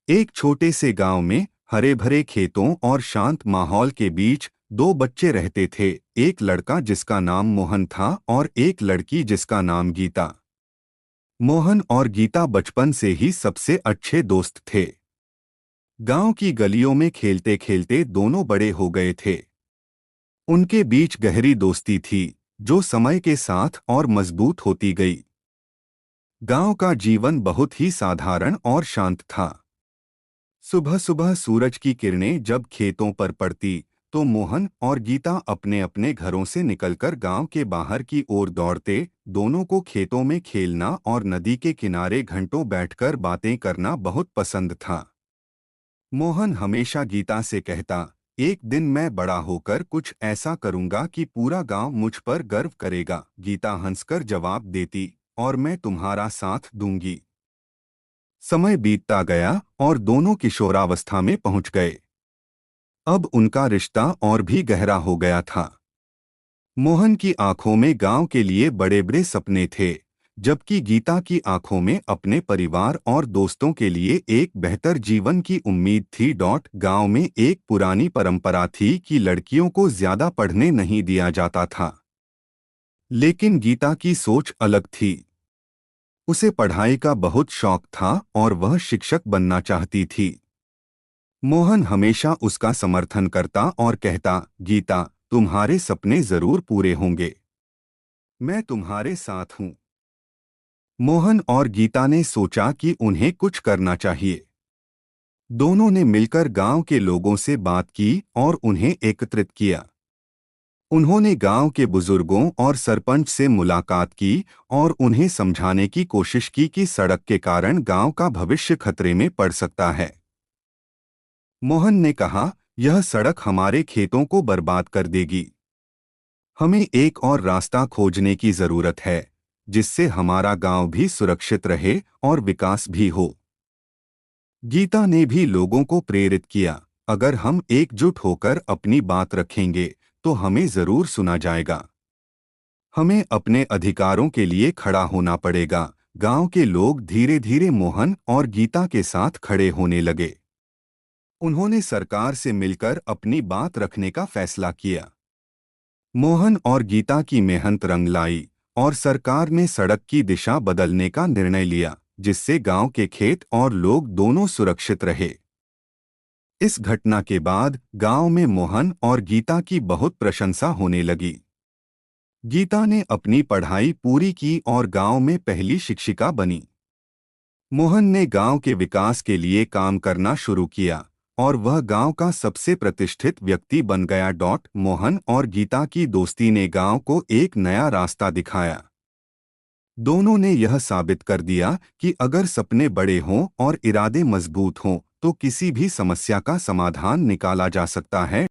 एक छोटे से गांव में हरे भरे खेतों और शांत माहौल के बीच दो बच्चे रहते थे। एक लड़का जिसका नाम मोहन था और एक लड़की जिसका नाम गीता। मोहन और गीता बचपन से ही सबसे अच्छे दोस्त थे। गांव की गलियों में खेलते खेलते दोनों बड़े हो गए थे। उनके बीच गहरी दोस्ती थी जो समय के साथ और मजबूत होती गई। गांव का जीवन बहुत ही साधारण और शांत था। सुबह सुबह सूरज की किरणें जब खेतों पर पड़ती तो मोहन और गीता अपने अपने घरों से निकलकर गांव के बाहर की ओर दौड़ते। दोनों को खेतों में खेलना और नदी के किनारे घंटों बैठकर बातें करना बहुत पसंद था। मोहन हमेशा गीता से कहता, एक दिन मैं बड़ा होकर कुछ ऐसा करूंगा कि पूरा गांव मुझ पर गर्व करेगा। गीता हंसकर जवाब देती, और मैं तुम्हारा साथ दूंगी। समय बीतता गया और दोनों किशोरावस्था में पहुंच गए। अब उनका रिश्ता और भी गहरा हो गया था। मोहन की आंखों में गांव के लिए बड़े बड़े सपने थे, जबकि गीता की आंखों में अपने परिवार और दोस्तों के लिए एक बेहतर जीवन की उम्मीद थी। गांव में एक पुरानी परंपरा थी कि लड़कियों को ज्यादा पढ़ने नहीं दिया जाता था। लेकिन गीता की सोच अलग थी। उसे पढ़ाई का बहुत शौक था और वह शिक्षक बनना चाहती थी। मोहन हमेशा उसका समर्थन करता और कहता, गीता, तुम्हारे सपने जरूर पूरे होंगे। मैं तुम्हारे साथ हूं। मोहन और गीता ने सोचा कि उन्हें कुछ करना चाहिए। दोनों ने मिलकर गांव के लोगों से बात की और उन्हें एकत्रित किया। उन्होंने गांव के बुजुर्गों और सरपंच से मुलाकात की और उन्हें समझाने की कोशिश की कि सड़क के कारण गांव का भविष्य खतरे में पड़ सकता है। मोहन ने कहा, यह सड़क हमारे खेतों को बर्बाद कर देगी। हमें एक और रास्ता खोजने की जरूरत है, जिससे हमारा गांव भी सुरक्षित रहे और विकास भी हो। गीता ने भी लोगों को प्रेरित किया, अगर हम एकजुट होकर अपनी बात रखेंगे तो हमें जरूर सुना जाएगा। हमें अपने अधिकारों के लिए खड़ा होना पड़ेगा। गांव के लोग धीरे धीरे मोहन और गीता के साथ खड़े होने लगे। उन्होंने सरकार से मिलकर अपनी बात रखने का फैसला किया। मोहन और गीता की मेहनत रंग लाई और सरकार ने सड़क की दिशा बदलने का निर्णय लिया, जिससे गांव के खेत और लोग दोनों सुरक्षित रहे। इस घटना के बाद गांव में मोहन और गीता की बहुत प्रशंसा होने लगी। गीता ने अपनी पढ़ाई पूरी की और गांव में पहली शिक्षिका बनी। मोहन ने गांव के विकास के लिए काम करना शुरू किया और वह गांव का सबसे प्रतिष्ठित व्यक्ति बन गया। मोहन और गीता की दोस्ती ने गांव को एक नया रास्ता दिखाया। दोनों ने यह साबित कर दिया कि अगर सपने बड़े हों और इरादे मजबूत हों तो किसी भी समस्या का समाधान निकाला जा सकता है।